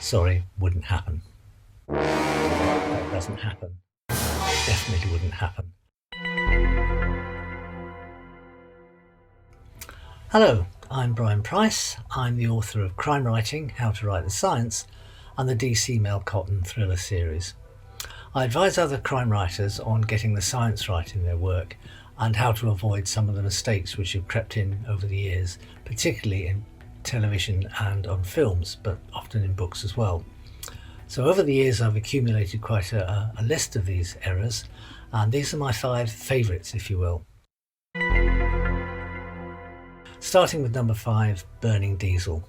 Sorry, wouldn't happen. That doesn't happen. Definitely wouldn't happen. Hello, I'm Brian Price. I'm the author of Crime Writing, How to Write the Science, and the DC Mel Cotton thriller series. I advise other crime writers on getting the science right in their work and how to avoid some of the mistakes which have crept in over the years, particularly in television and on films, but often in books as well. So over the years I've accumulated quite a list of these errors, and these are my 5 favourites, if you will. Starting with number 5, burning diesel.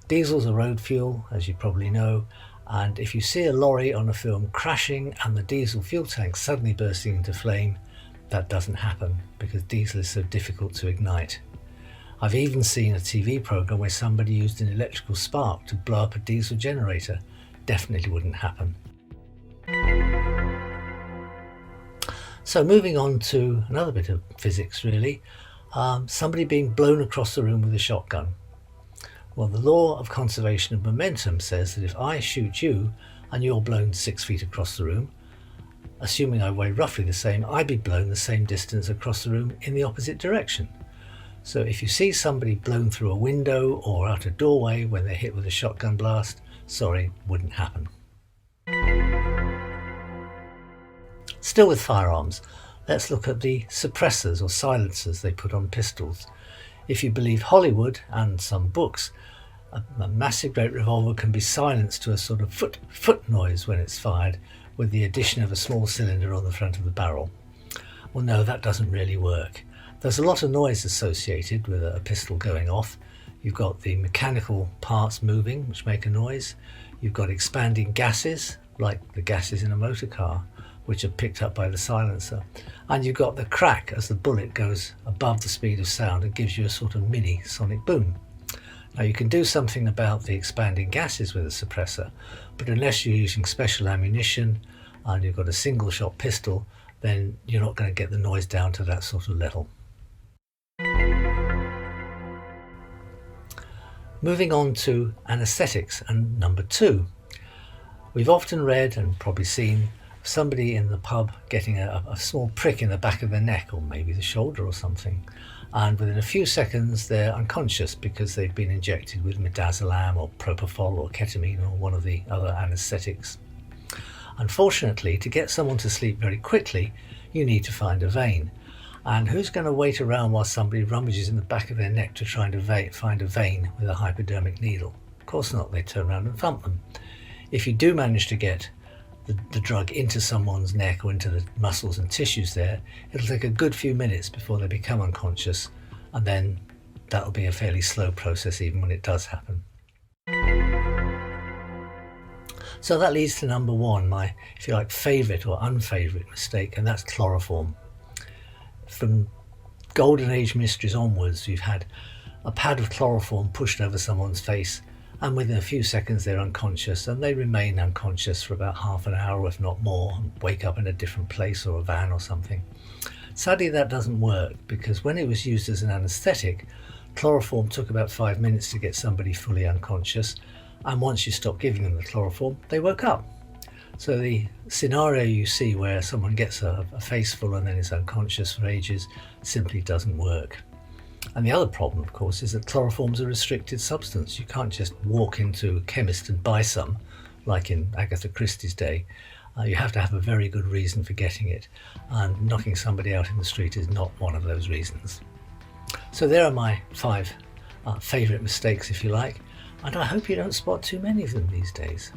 Diesel's a road fuel, as you probably know, and if you see a lorry on a film crashing and the diesel fuel tank suddenly bursting into flame, that doesn't happen because diesel is so difficult to ignite. I've even seen a TV programme where somebody used an electrical spark to blow up a diesel generator. Definitely wouldn't happen. So moving on to another bit of physics really, somebody being blown across the room with a shotgun. Well, the law of conservation of momentum says that if I shoot you and you're blown 6 feet across the room, assuming I weigh roughly the same, I'd be blown the same distance across the room in the opposite direction. So if you see somebody blown through a window or out a doorway when they're hit with a shotgun blast, sorry, wouldn't happen. Still with firearms, let's look at the suppressors or silencers they put on pistols. If you believe Hollywood and some books, a massive great revolver can be silenced to a sort of foot noise when it's fired, with the addition of a small cylinder on the front of the barrel. Well, no, that doesn't really work. There's a lot of noise associated with a pistol going off. You've got the mechanical parts moving, which make a noise. You've got expanding gases, like the gases in a motor car, which are picked up by the silencer. And you've got the crack as the bullet goes above the speed of sound and gives you a sort of mini sonic boom. Now you can do something about the expanding gases with a suppressor, but unless you're using special ammunition and you've got a single shot pistol, then you're not going to get the noise down to that sort of level. Moving on to anaesthetics and number 2. We've often read and probably seen somebody in the pub getting a small prick in the back of their neck, or maybe the shoulder or something, and within a few seconds they're unconscious because they've been injected with midazolam or propofol or ketamine or one of the other anaesthetics. Unfortunately, to get someone to sleep very quickly, you need to find a vein. And who's going to wait around while somebody rummages in the back of their neck to try and find a vein with a hypodermic needle? Of course not, they turn around and thump them. If you do manage to get the drug into someone's neck or into the muscles and tissues there, it'll take a good few minutes before they become unconscious, and then that'll be a fairly slow process even when it does happen. So that leads to number 1, my, if you like, favourite or unfavourite mistake, and that's chloroform. From Golden Age mysteries onwards, you've had a pad of chloroform pushed over someone's face, and within a few seconds they're unconscious, and they remain unconscious for about half an hour, if not more, and wake up in a different place or a van or something. Sadly, that doesn't work, because when it was used as an anaesthetic, chloroform took about 5 minutes to get somebody fully unconscious, and once you stop giving them the chloroform, they woke up. So the scenario you see where someone gets a face full and then is unconscious for ages simply doesn't work. And the other problem, of course, is that chloroform's a restricted substance. You can't just walk into a chemist and buy some, like in Agatha Christie's day. You have to have a very good reason for getting it, and knocking somebody out in the street is not one of those reasons. So there are my 5 favourite mistakes, if you like, and I hope you don't spot too many of them these days.